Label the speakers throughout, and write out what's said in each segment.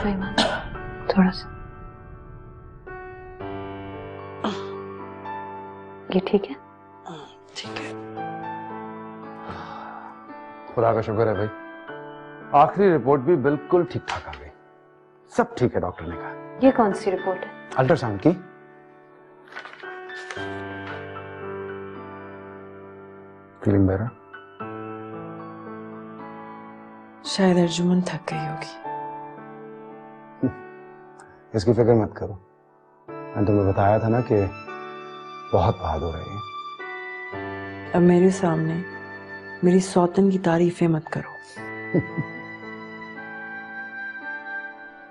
Speaker 1: बैठो ईमान, थोड़ा सा। ये ठीक है?
Speaker 2: ठीक है।
Speaker 3: खुदा का शुक्र है भाई, आखिरी रिपोर्ट भी बिल्कुल ठीक ठाक आ गई। सब ठीक है डॉक्टर ने कहा।
Speaker 1: ये कौन सी रिपोर्ट है?
Speaker 3: अल्ट्रासाउंड की। Feeling better?
Speaker 2: शायद अर्जुमन थक गई होगी।
Speaker 3: इसकी फिक्र मत करो, मैंने तुम्हें बताया था ना कि बहुत बहादुर है ये।
Speaker 2: अब मेरे सामने मेरी सौतन की तारीफें मत करो।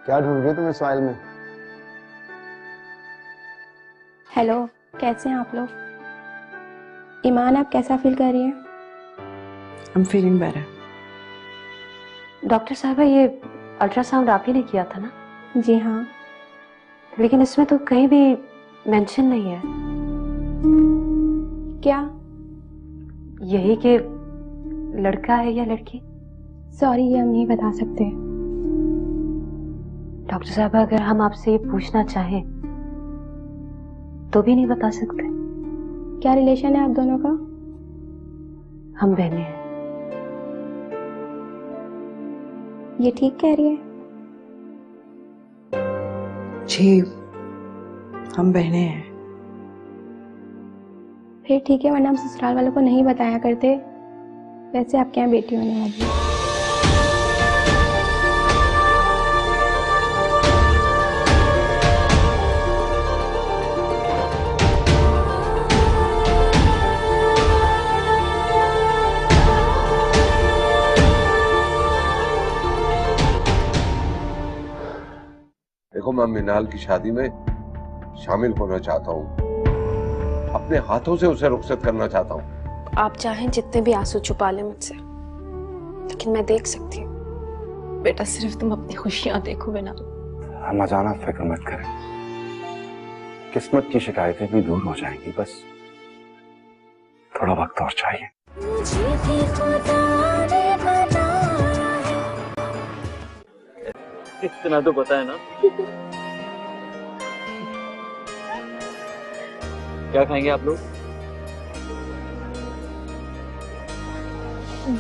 Speaker 3: क्या ढूंढ रही हो तुम इस फाइल में?
Speaker 4: हेलो, कैसे हैं आप लोग? ईमान, आप कैसा फील कर रही हैं?
Speaker 2: I'm feeling better.
Speaker 1: डॉक्टर साहबा, ये अल्ट्रासाउंड आप ही ने किया था ना?
Speaker 4: जी हाँ।
Speaker 1: लेकिन इसमें तो कहीं भी मेंशन नहीं है।
Speaker 4: क्या?
Speaker 1: यही कि लड़का है या लड़की?
Speaker 4: सॉरी, ये हम नहीं बता सकते।
Speaker 1: डॉक्टर साहबा, अगर हम आपसे ये पूछना चाहें तो भी नहीं बता सकते?
Speaker 4: क्या रिलेशन है आप दोनों का?
Speaker 1: हम बहनें हैं।
Speaker 4: ये ठीक कह रही है?
Speaker 2: जी, हम बहनें हैं।
Speaker 4: फिर ठीक है, वरना हम ससुराल वालों को नहीं बताया करते। वैसे आपके यहाँ बेटी होने वाली है।
Speaker 5: देखो, मैं मिनाल की शादी में शामिल होना चाहता हूँ, अपने हाथों से उसे रुखसत करना चाहता हूँ।
Speaker 6: आप चाहें जितने भी आंसू छुपा लें मुझसे, लेकिन मैं देख सकती हूँ। बेटा, सिर्फ तुम अपनी खुशियां देखो बिना।
Speaker 3: हम अचाना फिक्र मत करें, किस्मत की शिकायतें भी दूर हो जाएंगी, बस थोड़ा वक्त और चाहिए।
Speaker 7: इतना तो पता है ना। क्या खाएंगे आप लोग?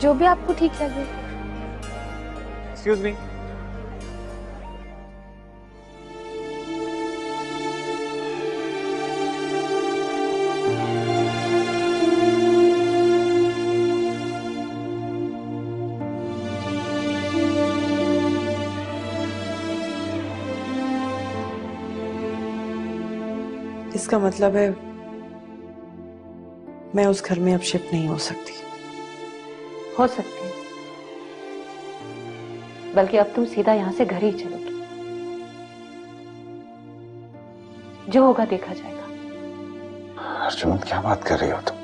Speaker 6: जो भी आपको ठीक लगे।
Speaker 7: Excuse me.
Speaker 2: इसका मतलब है मैं उस घर में अब शिफ्ट नहीं हो सकती।
Speaker 1: हो सकती है, बल्कि अब तुम सीधा यहां से घर ही चलोगी। जो होगा देखा जाएगा।
Speaker 3: अर्जुमन, क्या बात कर रही हो तुम?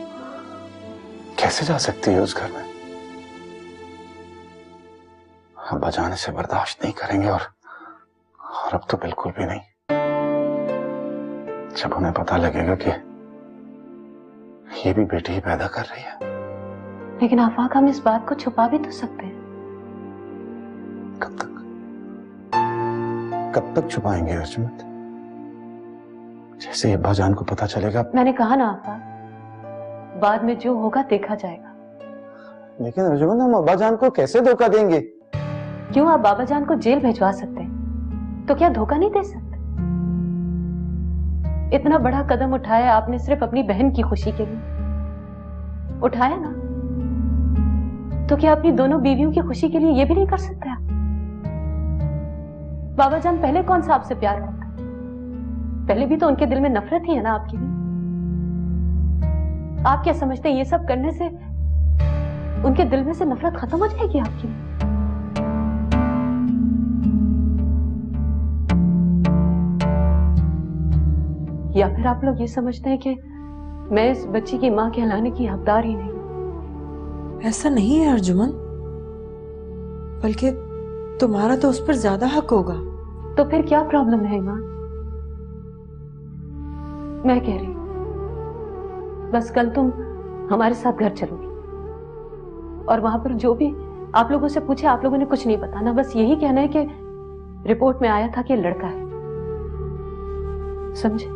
Speaker 3: कैसे जा सकती है उस घर में? अब्बा जाने से बर्दाश्त नहीं करेंगे, और अब तो बिल्कुल भी नहीं। जब उन्हें पता लगेगा कि ये भी बेटी ही पैदा कर रही है।
Speaker 1: लेकिन आफाक, हम इस बात को छुपा भी तो सकते हैं।
Speaker 3: कब तक? कब तक छुपाएंगे अर्जुमन? जैसे अब्बा जान को पता चलेगा।
Speaker 1: मैंने कहा ना आफाक, बाद में जो होगा देखा जाएगा।
Speaker 3: लेकिन अर्जुमन, हम अब्बा जान को कैसे धोखा देंगे?
Speaker 1: क्यों, आप बाबा जान को जेल भिजवा सकते हैं, तो क्या धोखा नहीं दे सकते? इतना बड़ा कदम उठाया आपने सिर्फ अपनी बहन की खुशी के लिए उठाया ना, तो क्या अपनी दोनों बीवियों की खुशी के लिए ये भी नहीं कर सकते आप? बाबा जान पहले कौन सा आपसे प्यार करता? पहले भी तो उनके दिल में नफरत ही है ना आपके लिए। आप क्या समझते हैं ये सब करने से उनके दिल में से नफरत खत्म हो जाएगी आपकी? या फिर आप लोग ये समझते हैं कि मैं इस बच्ची की मां कहलाने की हकदार ही नहीं?
Speaker 2: ऐसा नहीं है अर्जुमन, बल्कि तुम्हारा तो उस पर ज्यादा हक होगा।
Speaker 1: तो फिर क्या प्रॉब्लम है ईमान? मैं कह रही बस कल तुम हमारे साथ घर चलोगी, और वहां पर जो भी आप लोगों से पूछे आप लोगों ने कुछ नहीं बताना, बस यही कहना है कि रिपोर्ट में आया था कि लड़का है, समझे?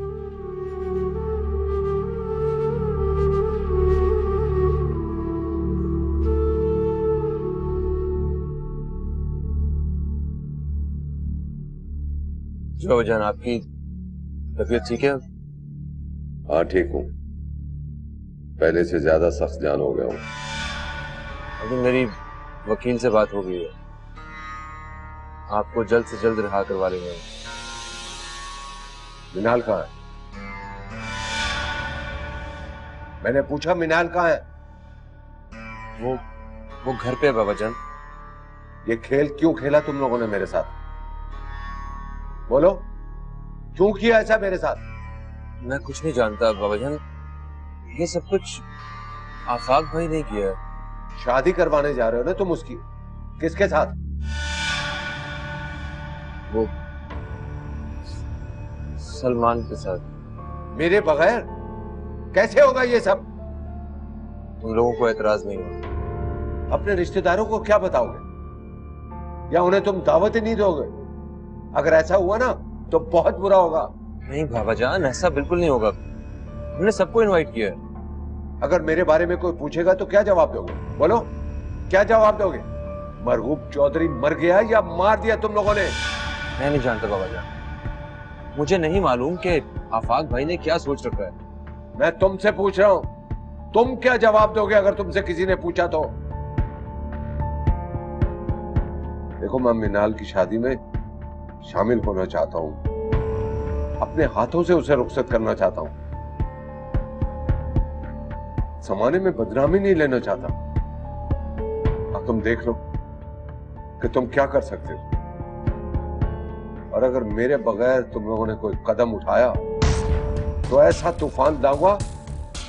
Speaker 8: जो जान, आपकी तबीयत ठीक है?
Speaker 5: हाँ ठीक हूँ, पहले से ज्यादा सख्त जान हो गया हूँ।
Speaker 8: अभी मेरी वकील से बात हो गई है, आपको जल्द से जल्द रिहा करवा लेंगे।
Speaker 5: मिनाल कहाँ है? मैंने पूछा मिनाल कहाँ है?
Speaker 8: वो घर पे है बाबा जान।
Speaker 5: ये खेल क्यों खेला तुम लोगों ने मेरे साथ? बोलो, क्यों किया ऐसा मेरे साथ?
Speaker 8: मैं कुछ नहीं जानता बाबा जान, ये सब कुछ आफाक भाई ने किया है।
Speaker 5: शादी करवाने जा रहे हो ना तुम उसकी? किसके साथ?
Speaker 8: वो सलमान के साथ।
Speaker 5: मेरे बगैर कैसे होगा ये सब?
Speaker 8: तुम लोगों को एतराज नहीं हुआ?
Speaker 5: अपने रिश्तेदारों को क्या बताओगे, या उन्हें तुम दावत ही नहीं दोगे? अगर ऐसा हुआ ना तो बहुत बुरा होगा।
Speaker 8: नहीं बाबा जान, ऐसा बिल्कुल नहीं होगा, हमने सबको इनवाइट किया है।
Speaker 5: अगर मेरे बारे में कोई पूछेगा तो क्या जवाब दोगे? बोलो, क्या जवाब दोगे? मरहूब चौधरी मर गया या मार दिया तुम लोगों ने?
Speaker 8: मैं नहीं जानता बाबा जान, मुझे नहीं मालूम कि आफाक भाई ने क्या सोच रखा है।
Speaker 5: मैं तुमसे पूछ रहा हूं, तुम क्या जवाब दोगे अगर तुमसे किसी ने पूछा तो? देखो, मैं मिनाल की शादी में शामिल होना चाहता हूं, अपने हाथों से उसे रुखसत करना चाहता हूं, जमाने में बदनामी नहीं लेना चाहता। अब तुम देख लो कि तुम क्या कर सकते हो, और अगर मेरे बगैर तुम लोगों ने कोई कदम उठाया तो ऐसा तूफान लाऊंगा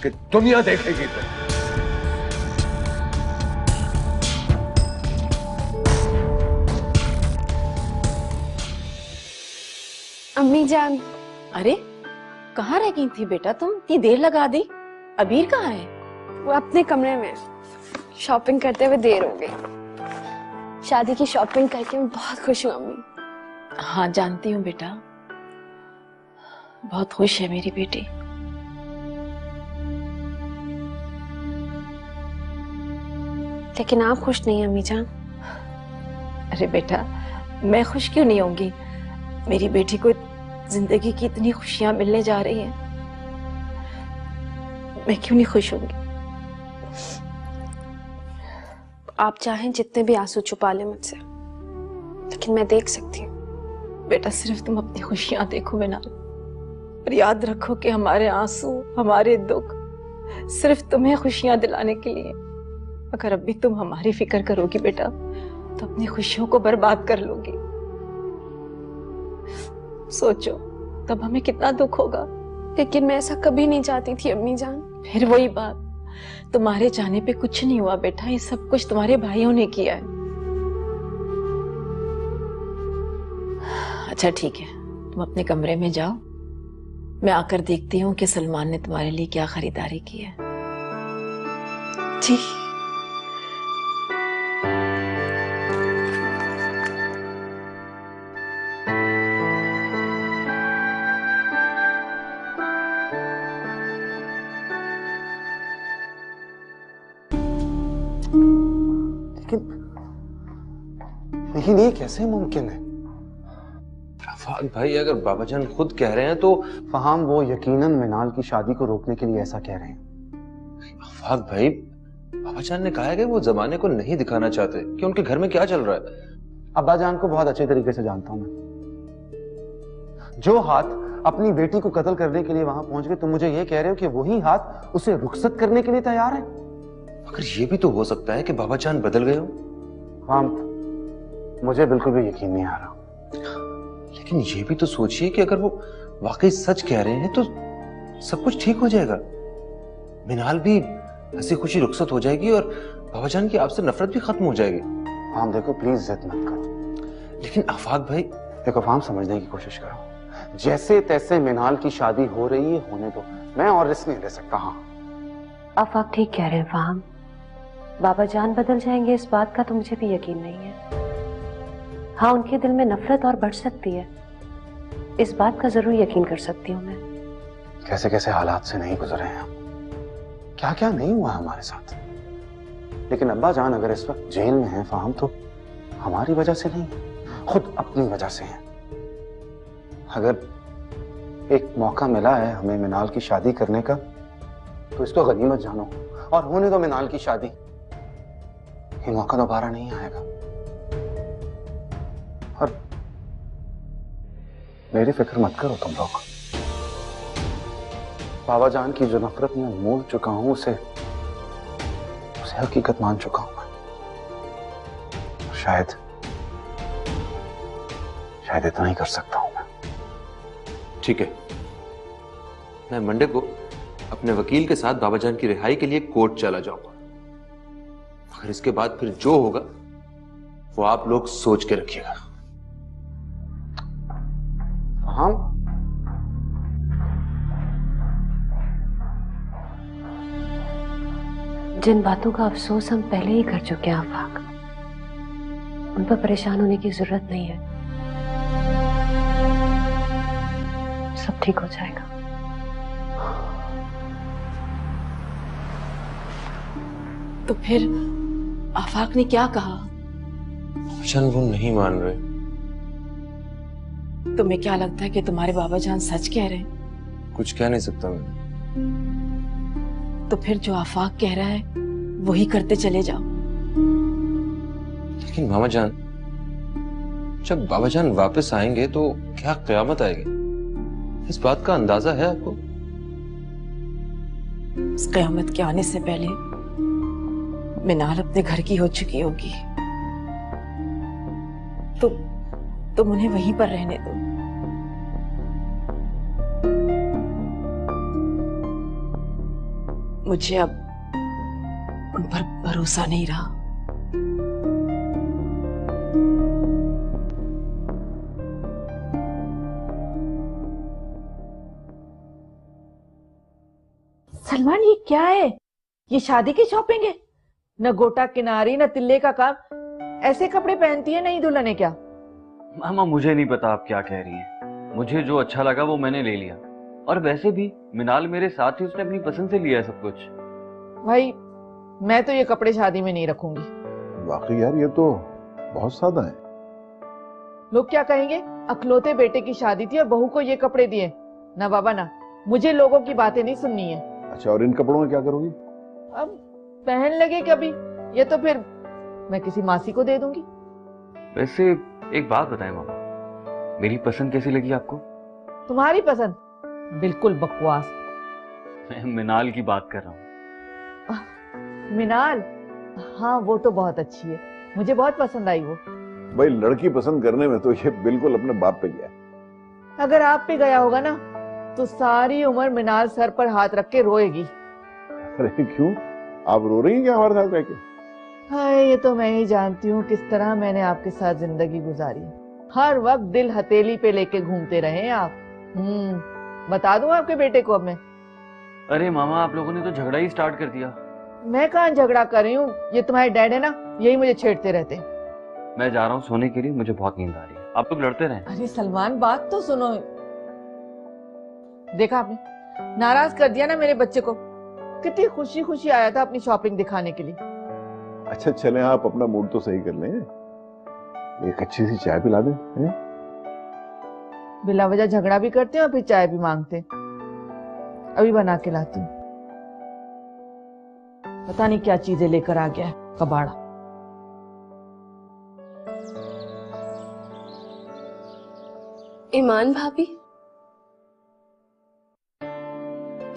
Speaker 5: कि दुनिया देखेगी तुम।
Speaker 6: अम्मी जान, अरे कहाँ रह गई थी बेटा तुम? इतनी देर लगा दी। अबीर कहाँ है?
Speaker 4: वो अपने कमरे में, शॉपिंग करते हुए देर हो गई। शादी की शॉपिंग करके मैं बहुत खुश हूँ अम्मी।
Speaker 6: हाँ जानती हूँ बेटा, बहुत खुश है मेरी बेटी।
Speaker 4: लेकिन आप खुश नहीं अम्मी जान।
Speaker 6: अरे बेटा, मैं खुश क्यों नहीं होंगी? मेरी बेटी को जिंदगी की इतनी खुशियां मिलने जा रही हैं, मैं क्यों नहीं खुश होंगी?
Speaker 4: आप चाहें जितने भी आंसू छुपा ले मुझसे, लेकिन मैं देख सकती हूँ।
Speaker 6: बेटा सिर्फ तुम अपनी खुशियां देखो मिनाल, और याद रखो कि हमारे आंसू, हमारे दुख सिर्फ तुम्हें खुशियां दिलाने के लिए। अगर अब भी तुम हमारी फिक्र करोगी बेटा, तो अपनी खुशियों को बर्बाद कर लोगी। सोचो तब हमें कितना दुख होगा।
Speaker 4: लेकिन मैं ऐसा कभी नहीं चाहती थी अम्मी जान।
Speaker 6: फिर वही बात, तुम्हारे जाने पे कुछ नहीं हुआ बेटा, ये सब कुछ तुम्हारे भाइयों ने किया है। अच्छा ठीक है, तुम अपने कमरे में जाओ, मैं आकर देखती हूँ कि सलमान ने तुम्हारे लिए क्या खरीदारी की है।
Speaker 4: जी।
Speaker 3: लेकिन ये कैसे मुमकिन है?
Speaker 8: आफाक भाई, अगर बाबाजान खुद कह रहे हैं तो
Speaker 3: फहाम, वो यकीनन मिनाल की शादी को रोकने के लिए ऐसा कह रहे हैं।
Speaker 8: आफाक भाई, बाबाजान ने कहा है कि वो जमाने को नहीं दिखाना चाहते कि उनके घर में क्या चल रहा है।
Speaker 3: अब्बा जान को बहुत अच्छे तरीके से जानता हूं मैं। जो हाथ अपनी बेटी को कत्ल करने के लिए वहां पहुंच गए, तुम मुझे ये कह रहे हो कि वही हाथ उसे रुखसत करने के लिए तैयार है?
Speaker 8: मगर ये भी तो हो सकता है कि बाबाजान बदल गए हो।
Speaker 3: हाँ, मुझे बिल्कुल भी यकीन नहीं आ रहा।
Speaker 8: लेकिन ये भी तो सोचिए कि अगर वो वाकई सच कह रहे हैं तो सब कुछ ठीक हो जाएगा। मिनाल भी हंसी खुशी रुखसत हो जाएगी और बाबाजान की आपसे नफरत भी खत्म हो जाएगी।
Speaker 3: हाँ देखो, प्लीज जिद मत करो।
Speaker 8: लेकिन आफाक भाई,
Speaker 3: देखो फाम, समझने की कोशिश करो। जैसे तैसे मिनाल की शादी हो रही है, होने दो, मैं और रिस्क नहीं ले सकता। हाँ
Speaker 1: आफाक ठीक कह रहे हैं फाहम, बाबा जान बदल जाएंगे इस बात का तो मुझे भी यकीन नहीं है। हाँ, उनके दिल में नफरत और बढ़ सकती है, इस बात का जरूर यकीन कर सकती हूँ मैं।
Speaker 3: कैसे कैसे हालात से नहीं गुजरे हैं हम, क्या क्या नहीं हुआ हमारे साथ। लेकिन अब्बा जान अगर इस वक्त जेल में हैं फाहम, तो हमारी वजह से नहीं, खुद अपनी वजह से हैं। अगर एक मौका मिला है हमें मिनाल की शादी करने का, तो इसको गनीमत जानो और होने दो मिनाल की शादी। ये मौका दोबारा नहीं आएगा। और मेरी फिक्र मत करो तुम लोग। बाबा जान की जो नफरत मैं मोल चुका हूं, उसे हकीकत मान चुका हूं मैं। शायद इतना ही कर सकता हूं मैं।
Speaker 8: ठीक है, मैं मंडे को अपने वकील के साथ बाबा जान की रिहाई के लिए कोर्ट चला जाऊंगा। मगर इसके बाद फिर जो होगा वो आप लोग सोच के रखिएगा।
Speaker 3: हम
Speaker 1: जिन बातों का अफसोस हम पहले ही कर चुके हैं आफाक, उन पर परेशान होने की जरूरत नहीं है। सब ठीक हो जाएगा।
Speaker 6: तो फिर आफाक ने क्या कहा?
Speaker 8: जान वो नहीं मान रहे।
Speaker 6: तुम्हें क्या लगता है कि तुम्हारे बाबा जान सच कह रहे हैं?
Speaker 8: कुछ कह नहीं सकता मैं।
Speaker 6: तो फिर जो आफाक कह रहा है वही करते चले जाओ।
Speaker 8: लेकिन मामा जान, जब बाबा जान वापस आएंगे तो क्या कयामत आएगी, इस बात का अंदाजा है आपको?
Speaker 6: उस कयामत के आने से पहले मिनाल अपने घर की हो चुकी होगी। तो तुम उन्हें वहीं पर रहने दो। मुझे अब उन पर भरोसा नहीं रहा।
Speaker 9: सलमान, ये क्या है? ये शादी की शॉपिंग है? न गोटा किनारी न तिल्ले का काम। ऐसे कपड़े पहनती है नई दुल्हन है क्या?
Speaker 7: मामा मुझे नहीं पता आप क्या कह रही हैं। मुझे जो अच्छा लगा वो मैंने ले लिया। और वैसे भी मिनाल मेरे साथ ही, उसने अपनी पसंद से लिया है सब कुछ।
Speaker 9: भाई, मैं तो ये कपड़े शादी में नहीं रखूंगी।
Speaker 10: वाकई यार, ये तो बहुत सादा है।
Speaker 9: लोग क्या कहेंगे? अकलौते बेटे की शादी थी और बहू को ये कपड़े दिए। ना बाबा ना, मुझे लोगों की बातें नहीं सुननी है।
Speaker 10: अच्छा, और इन कपड़ों में क्या करोगी?
Speaker 9: अब पहन लगे कभी, ये तो फिर मैं किसी मासी को दे दूंगी।
Speaker 7: वैसे एक बात बताएं मामा, मेरी पसंद कैसी लगी आपको?
Speaker 9: तुम्हारी पसंद बिल्कुल बकवास।
Speaker 7: मैं मिनाल की बात कर रहा हूँ।
Speaker 9: मिनाल? हाँ, वो तो बहुत अच्छी है, मुझे बहुत पसंद आई वो।
Speaker 10: भाई, लड़की पसंद करने में तो ये बिल्कुल अपने बाप पे गया है।
Speaker 9: अगर आप पे गया होगा ना, तो सारी उम्र मिनाल सर पर हाथ रख के रोएगी।
Speaker 10: अरे क्यों, आप रो रही हैं क्या हमारे साथ रह के?
Speaker 9: हाय, ये तो मैं ही जानती हूँ किस तरह मैंने आपके साथ जिंदगी गुजारी। हर वक्त दिल हथेली पे लेके घूमते रहे आप। बता दूं आपके बेटे को अब मैं?
Speaker 7: अरे मामा, आप लोगों ने तो झगड़ा ही स्टार्ट कर दिया।
Speaker 9: मैं कहाँ झगड़ा कर रही हूँ, ये तुम्हारे डैड है ना, यही मुझे छेड़ते रहते।
Speaker 7: मैं जा रहा हूँ सोने के लिए, मुझे बहुत नींद आ रही है। आप लोग लड़ते रहें।
Speaker 9: अरे सलमान, बात तो सुनो। देखा आपने, नाराज कर दिया ना मेरे बच्चे को। कितनी खुशी खुशी आया था अपनी शॉपिंग दिखाने के लिए।
Speaker 10: अच्छा चले, आप अपना मूड तो सही कर लें, एक अच्छी सी चाय पिला दें।
Speaker 9: बिला वजह झगड़ा भी करते हैं और फिर चाय भी मांगते। अभी बना के लाती हूँ। पता नहीं क्या चीजें लेकर आ गया है कबाड़ा।
Speaker 4: ईमान भाभी,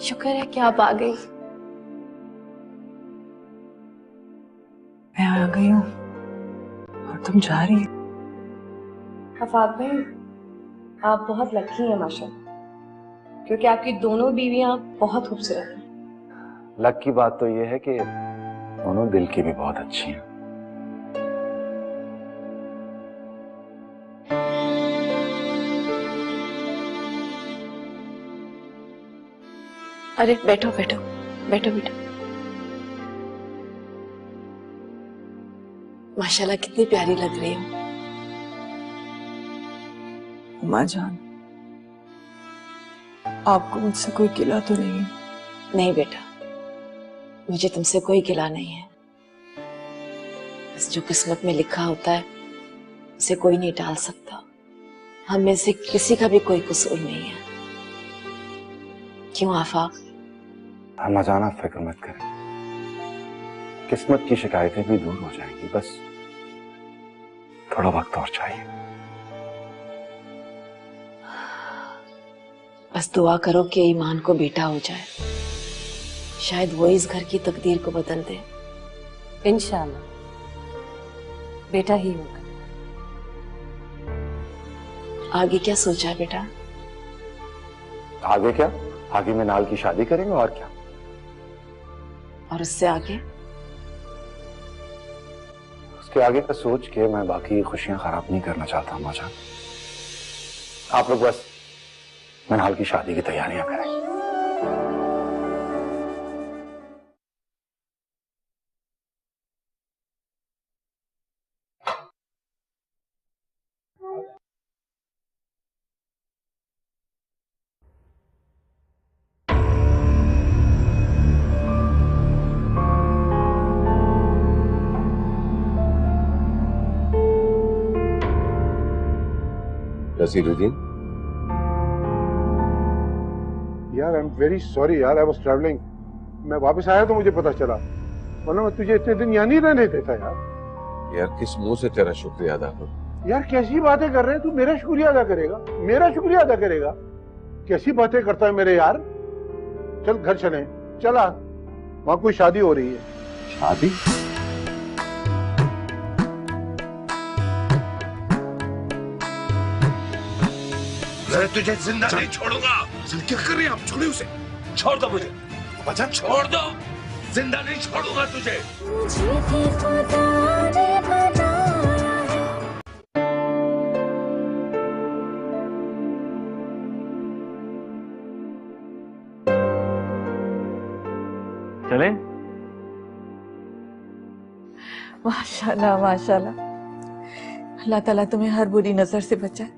Speaker 4: शुक्र है कि आप आ गई।
Speaker 6: मैं आ गई हूँ और तुम जा रही हो।
Speaker 1: आफाक भाई, आप बहुत लकी हैं माशाल्लाह, क्योंकि आपकी दोनों बीवियां बहुत खूबसूरत हैं।
Speaker 3: लक की बात तो ये है कि दोनों दिल की भी बहुत अच्छी हैं।
Speaker 6: अरे बैठो बैठो बैठो बैठो। माशाल्लाह कितनी प्यारी लग रही हो। माँ जान, आपको मुझसे कोई गिला तो नहीं है?
Speaker 11: नहीं बेटा, मुझे तुमसे कोई गिला नहीं है। बस जो किस्मत में लिखा होता है उसे कोई नहीं टाल सकता। हम में से किसी का भी कोई कसूर नहीं है। क्यों आफाक?
Speaker 3: हम अचानक फिक्र मत करें, किस्मत की शिकायतें भी दूर हो जाएंगी, बस थोड़ा वक्त और चाहिए।
Speaker 11: बस दुआ करो कि ईमान को बेटा हो जाए, शायद वो इस घर की तकदीर को बदल दे।
Speaker 1: इंशाल्लाह बेटा ही होगा।
Speaker 11: आगे क्या सोचा है बेटा?
Speaker 3: आगे क्या? आगे मिनाल की शादी करेंगे और क्या।
Speaker 11: और उससे आगे?
Speaker 3: उसके आगे का सोच के मैं बाकी खुशियां खराब नहीं करना चाहता अम्मा जान। आप लोग बस मिनाल की शादी की तैयारियां करें।
Speaker 5: नसीरुद्दीन,
Speaker 10: यार आई एम वेरी सॉरी यार, आई वाज ट्रैवलिंग। मैं वापस आया तो मुझे पता चला, वरना मैं तुझे इतने दिन यहाँ नहीं रहने देता यार।
Speaker 5: यार किस मुंह से तेरा शुक्रिया अदा करूं?
Speaker 10: यार कैसी बातें कर रहे हैं तू? मेरा शुक्रिया अदा करेगा? मेरा शुक्रिया अदा करेगा? कैसी बातें करता है मेरे यार। चल घर चले, चला, वहां कोई शादी हो रही है।
Speaker 3: शादी?
Speaker 12: मैं तुझे जिंदा नहीं छोड़ूंगा। क्या कर रहे हैं आप? छोड़े उसे, छोड़ दो मुझे। बच्चा छोड़ दो, जिंदा नहीं छोड़ूंगा तुझे।
Speaker 7: चले?
Speaker 6: माशाल्लाह माशाल्लाह, अल्लाह ताला तुम्हें हर बुरी नजर से बचाए।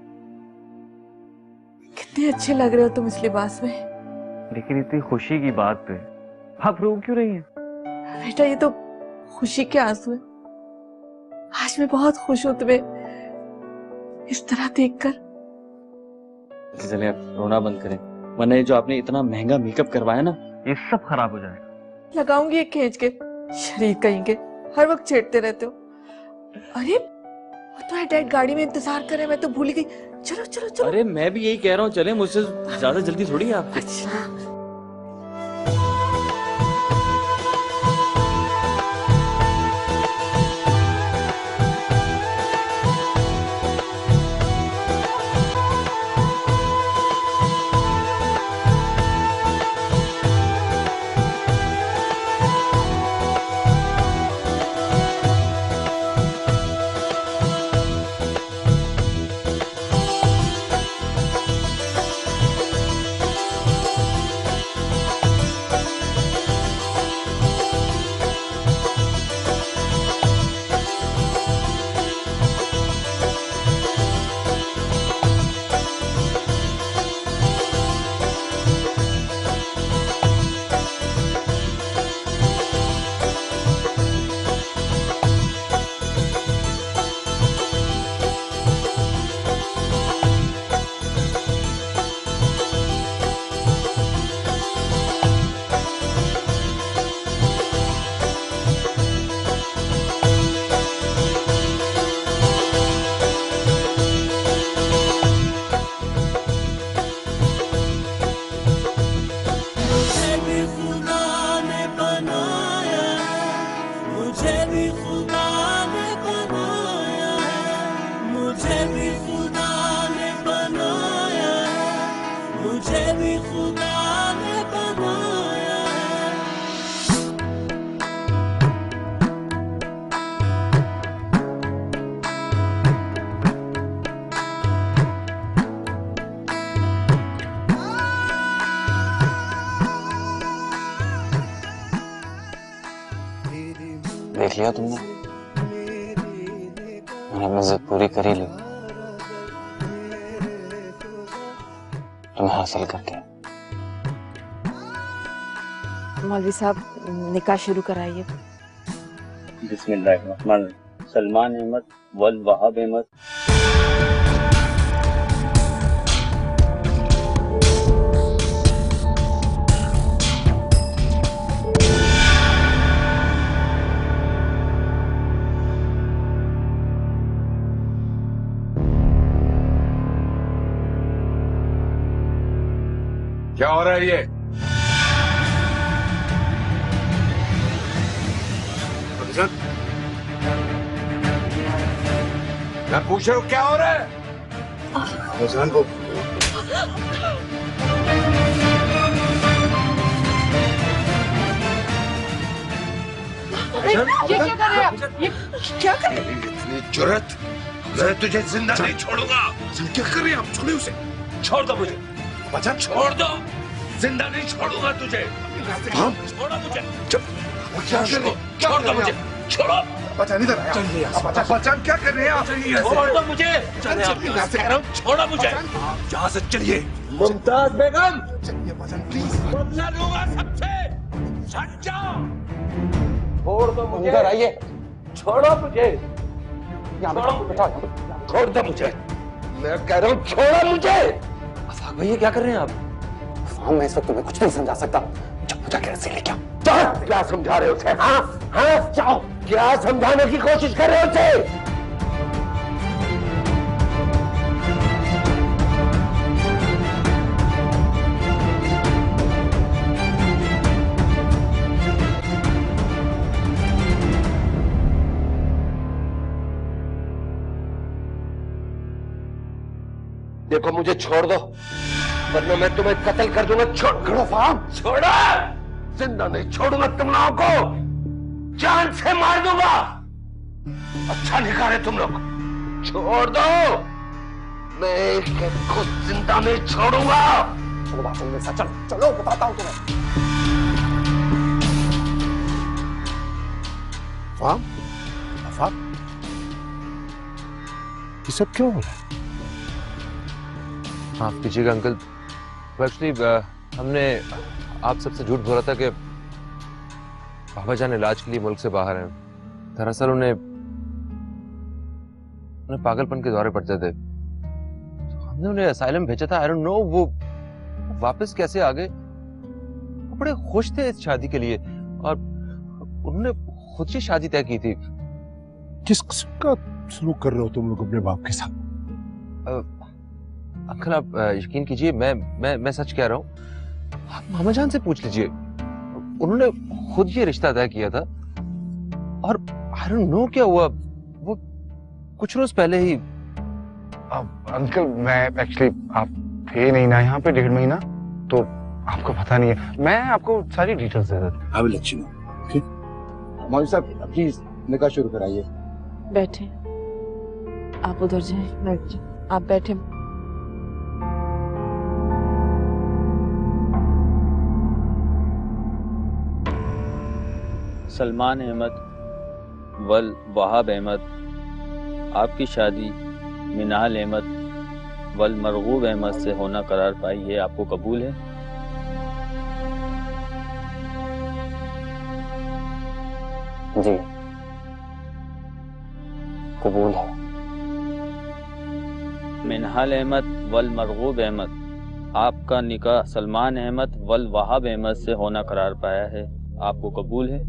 Speaker 6: कितने अच्छे लग रहे हो तुम इस लिबास में।
Speaker 7: लेकिन इतनी खुशी की बात पे आप रो क्यों रही हैं?
Speaker 6: बेटा ये तो खुशी के आंसू है। आज मैं बहुत खुश हूं तुम्हें इस तरह देखकर।
Speaker 13: चलिए आप रोना बंद करें, वरना ये जो आपने इतना महंगा मेकअप करवाया ना,
Speaker 7: ये सब खराब हो जाएगा।
Speaker 6: लगाऊंगी एक खींच के। शरीर कहीं के, हर वक्त छेड़ते रहते हो। अरे तुम्हारे डैड गाड़ी में इंतजार कर रहे हैं, मैं तो भूल ही गई। चलो चलो चलो।
Speaker 13: अरे मैं भी यही कह रहा हूँ, चले, मुझसे ज्यादा जल्दी थोड़ी है आपको।
Speaker 6: अच्छा
Speaker 13: देख लिया तुमने, मैंने अपनी जिद पूरी कर ही ली।
Speaker 3: तुम्हें हासिल करके।
Speaker 11: मौलवी साहब निकाह शुरू कराइए।
Speaker 13: बिस्मिल्लाहिर्रहमानिर्रहीम। सलमान अहमद वल वहाब अहमद।
Speaker 12: क्या हो रहा है ये? मैं पूछ रहा हूँ क्या हो रहा है?
Speaker 10: फैजान को
Speaker 9: ये क्या कर रहे हैं आप? ये क्या कर रहे हैं?
Speaker 12: इतनी जुर्रत! मैं तुझे जिंदा नहीं छोड़ूंगा। क्या कर रहे हैं आप? छोड़िए उसे। छोड़ दो मुझे। बचा, छोड़ दो। जिंदा नहीं छोड़ूंगा तुझे। हाँ? छोड़ो मुझे। छोड़ दो मुझे। छोड़ो।
Speaker 10: बचान इधर आया।
Speaker 12: बचान क्या कर रहे हैं आप? छोड़ दो मुझे। छोड़ो मुझे। यहाँ से चलिए। मुमताज बेगम,
Speaker 10: चलिए बचान प्लीज।
Speaker 12: बदला लूंगा सबसे। हट जाओ। छोड़ दो मुझे।
Speaker 3: इधर आइए।
Speaker 12: छोड़ो मुझे। छोड़ दो मुझे। मैं कह रहा हूँ छोड़ो मुझे।
Speaker 3: अफाक भैया क्या कर रहे हैं आप? फाहम, मैं इस वक्त तुम्हें कुछ नहीं समझा सकता। जाओ मुझे घर से लेके आओ।
Speaker 12: जाओ। क्या समझा रहे हो उसे? हाँ हाँ, जाओ। क्या समझाने की कोशिश कर रहे हो उसे? देखो मुझे छोड़ दो, वरना मैं तुम्हें कत्ल कर दूंगा। छोड़ो फाहम, छोड़ो। जिंदा नहीं छोड़ूंगा तुम लोगों को, जान से मार दूंगा। अच्छा नहीं कर रहे तुम लोग। छोड़ दो, मैं एक को जिंदा नहीं छोड़ूंगा।
Speaker 3: चलो बात मेरे साथ, चलो चलो बताता हूँ तुम्हें।
Speaker 10: फाहम, अफाक, ये सब क्यों हो रहा है?
Speaker 8: माफ कीजिएगा अंकल, एक्चुअली हमने आप सबसे झूठ बोला था कि बाबा जान इलाज के लिए मुल्क से बाहर हैं। दरअसल उन्हें पागलपन के दौरे पड़ते थे, तो हमने उन्हें असाइलम भेजा था। आई डोंट नो वो वापस कैसे आ गए। वो बड़े खुश थे इस शादी के लिए और उन्होंने खुद ही शादी तय की थी।
Speaker 10: किस किस्म का सलूक कर रहे हो तुम लोग अपने बाप के साथ?
Speaker 8: अंकल आप यकीन कीजिए, मैं सच कह रहा हूँ। आप मामा जान से पूछ लीजिए, उन्होंने खुद ये रिश्ता तय किया था। और आई डोंट नो क्या हुआ, वो कुछ रोज पहले ही।
Speaker 3: अंकल मैं एक्चुअली, आप थे नहीं ना यहाँ पे 1.5 महीना, तो आपको पता नहीं है। मैं आपको सारी डिटेल्स दे देता।
Speaker 10: I will let you know. Okay मौलवी साहब, प्लीज निकाह शुरू कराइए।
Speaker 11: बैठे, आप उधर जाएं, बैठ जाएं। आप बैठे।
Speaker 13: सलमान अहमद वल वहाब अहमद, आपकी शादी मिनाल अहमद वल मरगूब अहमद से होना करार पाई है। आपको कबूल है?
Speaker 3: जी कबूल है।
Speaker 13: मिनाल अहमद वल मरगूब अहमद, आपका निकाह सलमान अहमद वल वहाब अहमद से होना करार पाया है। आपको कबूल है?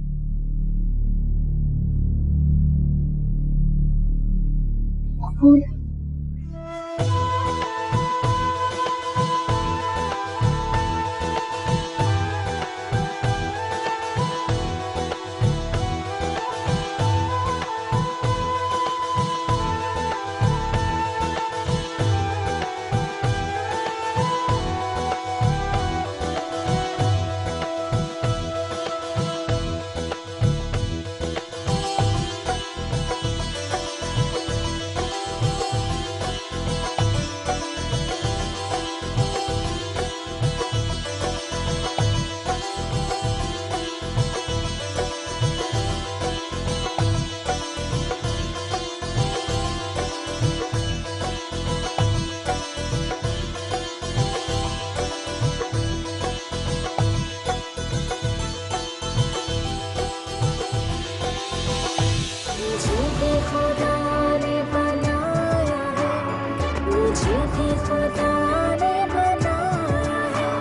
Speaker 14: मुझे भी खुदा ने बनाया है,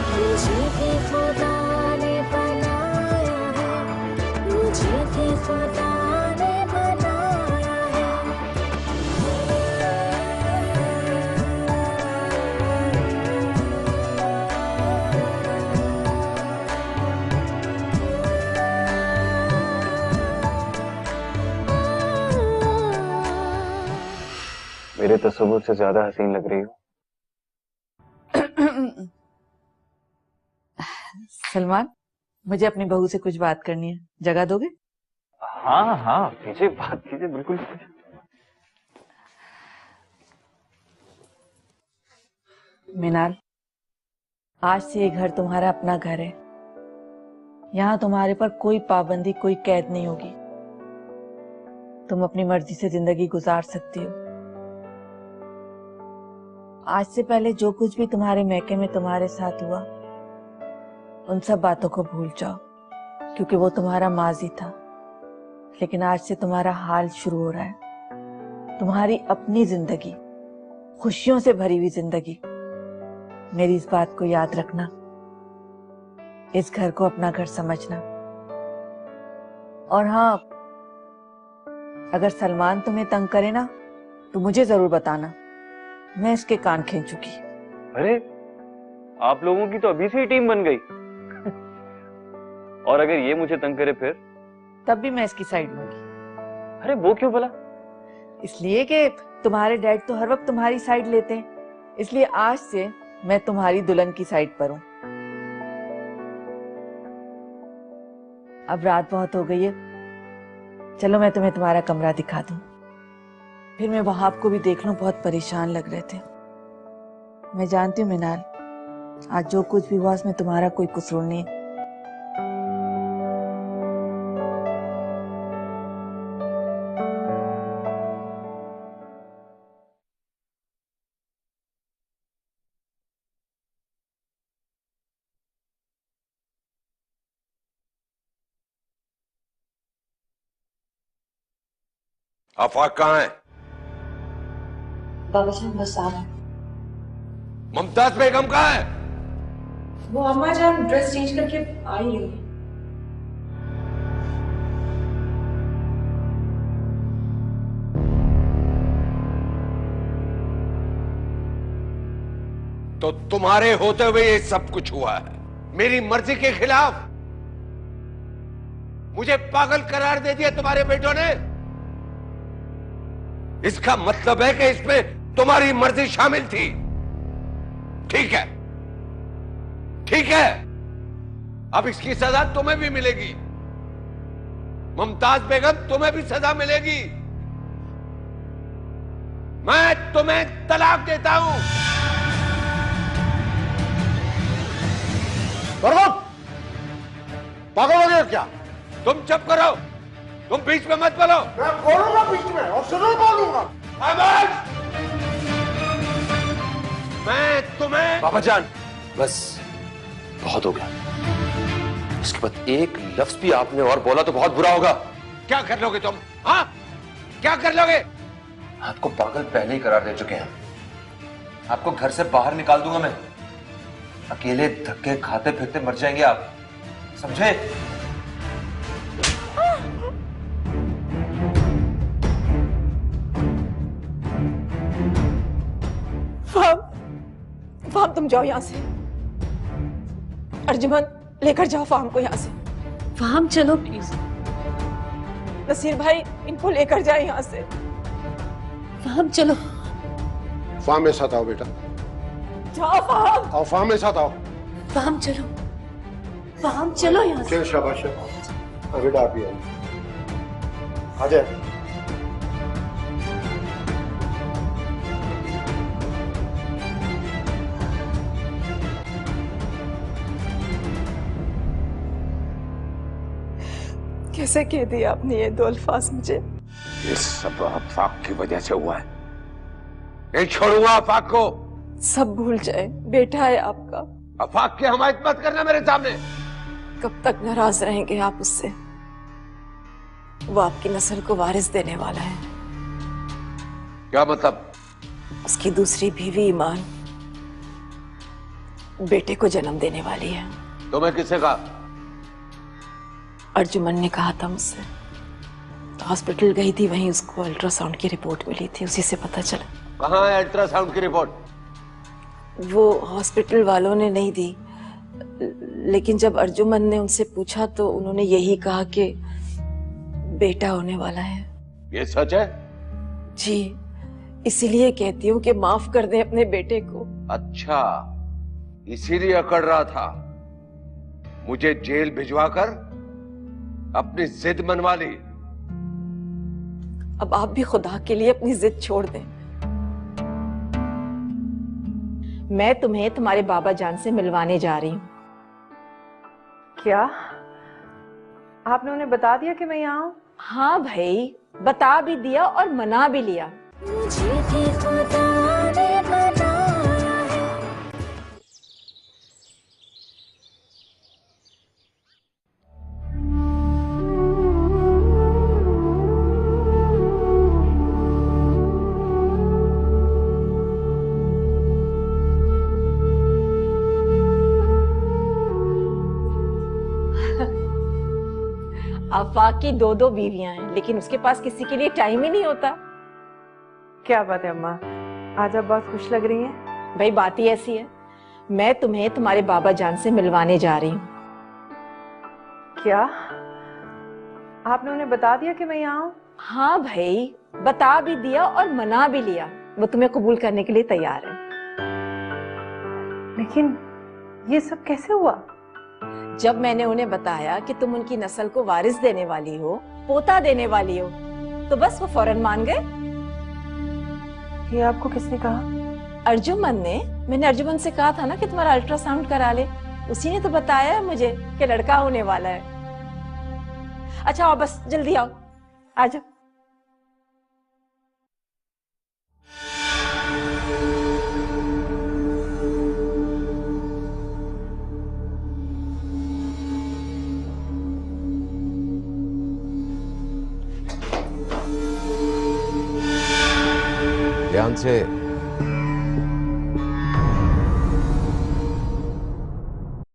Speaker 14: मुझे भी खुदा ने बनाया है, मुझे भी खुदा ने बनाया है।
Speaker 7: मेरे तस्वुर से ज्यादा हसीन लग रही हो।
Speaker 9: सलमान, मुझे अपनी बहू से कुछ बात करनी है, जगह दोगे?
Speaker 7: हाँ हाँ, कीजिए, बात कीजिए, बिल्कुल।
Speaker 9: मिनाल, आज से ये घर तुम्हारा अपना घर है। यहाँ तुम्हारे पर कोई पाबंदी, कोई कैद नहीं होगी। तुम अपनी मर्जी से जिंदगी गुजार सकती हो। आज से पहले जो कुछ भी तुम्हारे मैके में तुम्हारे साथ हुआ, उन सब बातों को भूल जाओ, क्योंकि वो तुम्हारा माजी था। लेकिन आज से तुम्हारा हाल शुरू हो रहा है, तुम्हारी अपनी जिंदगी, खुशियों से भरी हुई जिंदगी। मेरी इस बात को याद रखना, इस घर को अपना घर समझना। और हाँ, अगर सलमान तुम्हें तंग करे ना, तो मुझे जरूर बताना, मैं इसके कान खींचूंगी।
Speaker 7: अरे, आप लोगों की तो अभी से ही टीम बन गई। और अगर ये मुझे तंग करे फिर?
Speaker 9: तब भी मैं इसकी साइड लूंगी।
Speaker 7: अरे वो क्यों भला?
Speaker 9: इसलिए कि तुम्हारे डैड तो हर वक्त तुम्हारी साइड लेते हैं, इसलिए आज से मैं तुम्हारी दुल्हन की साइड पर हूं। अब रात बहुत हो गई है, चलो मैं तुम्हें तुम्हारा कमरा दिखा दूं। फिर मैं वहाब को भी देख लूं, बहुत परेशान लग रहे थे। मैं जानती हूँ मिनाल, आज जो कुछ भी हुआ उसमें तुम्हारा कोई कसूर नहीं है।
Speaker 12: आफाक कहाँ है?
Speaker 11: बाबा जान बस आ रहा।
Speaker 12: मुमताज बेगम कहाँ है?
Speaker 2: वो अम्मा जान ड्रेस चेंज करके आ ही रही है।
Speaker 12: तो तुम्हारे होते हुए ये सब कुछ हुआ है, मेरी मर्जी के खिलाफ। मुझे पागल करार दे दिया तुम्हारे बेटों ने। इसका मतलब है कि इसमें तुम्हारी मर्जी शामिल थी। ठीक है, ठीक है, अब इसकी सजा तुम्हें भी मिलेगी। मुमताज बेगम, तुम्हें भी सजा मिलेगी। मैं तुम्हें तलाक देता हूं।
Speaker 10: पागल हो गए क्या?
Speaker 12: तुम चुप करो, तुम बीच में मत बोलो।
Speaker 10: मैं बोलूंगा बीच में और जरूर बोलूंगा।
Speaker 12: मैं तुम्हें
Speaker 8: बाबा जान, बस बहुत हो गया। इसके बाद एक लफ्ज भी आपने और बोला तो बहुत बुरा होगा।
Speaker 12: क्या कर लोगे तुम? हाँ, क्या कर लोगे?
Speaker 8: आपको पागल पहले ही करार दे चुके हैं। आपको घर से बाहर निकाल दूंगा मैं। अकेले धक्के खाते फिरते मर जाएंगे आप, समझे?
Speaker 6: फाहम तुम जाओ यहाँ से। अर्जुमन लेकर जाओ फाहम को यहाँ से।
Speaker 1: फाहम चलो प्लीज।
Speaker 6: नसीर भाई इनको लेकर जाए यहाँ से।
Speaker 1: फाहम चलो।
Speaker 10: फाहम मेरे साथ आओ बेटा।
Speaker 6: जाओ फाहम।
Speaker 10: आओ फाहम मेरे साथ आओ।
Speaker 1: फाहम चलो, फाहम चलो यहाँ से।
Speaker 10: चल शाबाश, बेटा आप ही आ जाए।
Speaker 6: कैसे कह दिया आपने ये दो अल्फाज मुझे?
Speaker 12: ये सब आफाक की वजह से हुआ है। नहीं छोड़ूंगा आफाक को।
Speaker 6: सब भूल जाए, बेटा है आपका।
Speaker 12: आफाक की हमायत मत करना मेरे सामने।
Speaker 6: कब तक नाराज रहेंगे आप उससे? वो आपकी नस्ल को वारिस देने वाला है।
Speaker 12: क्या मतलब?
Speaker 11: उसकी दूसरी बीवी ईमान बेटे को जन्म देने वाली है।
Speaker 12: तुम्हें किससे कहा?
Speaker 11: अर्जुमन ने कहा था मुझसे। तो हॉस्पिटल गई थी, वहीं उसको अल्ट्रासाउंड की रिपोर्ट मिली थी, उसी से पता चला।
Speaker 12: कहाँ है अल्ट्रासाउंड की रिपोर्ट?
Speaker 11: वो हॉस्पिटल वालों ने नहीं दी, लेकिन जब अर्जुमन ने उनसे पूछा तो उन्होंने यही कहा कि बेटा होने वाला है।
Speaker 12: ये सच है?
Speaker 11: जी, इसीलिए कहती हूँ कि माफ कर दें अपने बेटे को।
Speaker 12: अच्छा, इसीलिए अकड़ रहा था, मुझे जेल भिजवाकर अपनी जिद मनवा ली।
Speaker 11: अब आप भी खुदा के लिए अपनी जिद छोड़ दें।
Speaker 6: मैं तुम्हें तुम्हारे बाबा जान से मिलवाने जा रही हूँ।
Speaker 2: क्या आपने उन्हें बता दिया कि मैं यहाँ हूँ?
Speaker 6: हाँ भाई, बता भी दिया और मना भी लिया।
Speaker 14: मुझे भी खुदा ने बनाया है।
Speaker 6: आफाक की 2 बीवियां हैं, लेकिन उसके पास किसी के लिए टाइम ही नहीं होता।
Speaker 2: क्या बात है अम्मा, आज आप बहुत खुश लग रही हैं।
Speaker 6: भाई बात ही ऐसी है, मैं तुम्हें तुम्हारे बाबा जान से मिलवाने जा रही हूँ।
Speaker 2: क्या आपने उन्हें बता दिया कि मैं यहाँ हूँ?
Speaker 6: हाँ भाई, बता भी दिया और मना भी लिया। वो तुम्हें कबूल करने के लिए तैयार है।
Speaker 2: लेकिन ये सब कैसे हुआ?
Speaker 6: जब मैंने उन्हें बताया कि तुम उनकी नस्ल को वारिस देने वाली हो, पोता देने वाली हो, तो बस वो फौरन मान गए।
Speaker 2: ये आपको किसने कहा?
Speaker 6: अर्जुमन ने। मैंने अर्जुमन से कहा था ना कि तुम्हारा अल्ट्रासाउंड करा ले, उसी ने तो बताया मुझे कि लड़का होने वाला है। अच्छा आओ, बस जल्दी आओ, आ जाओ।
Speaker 12: ध्यान से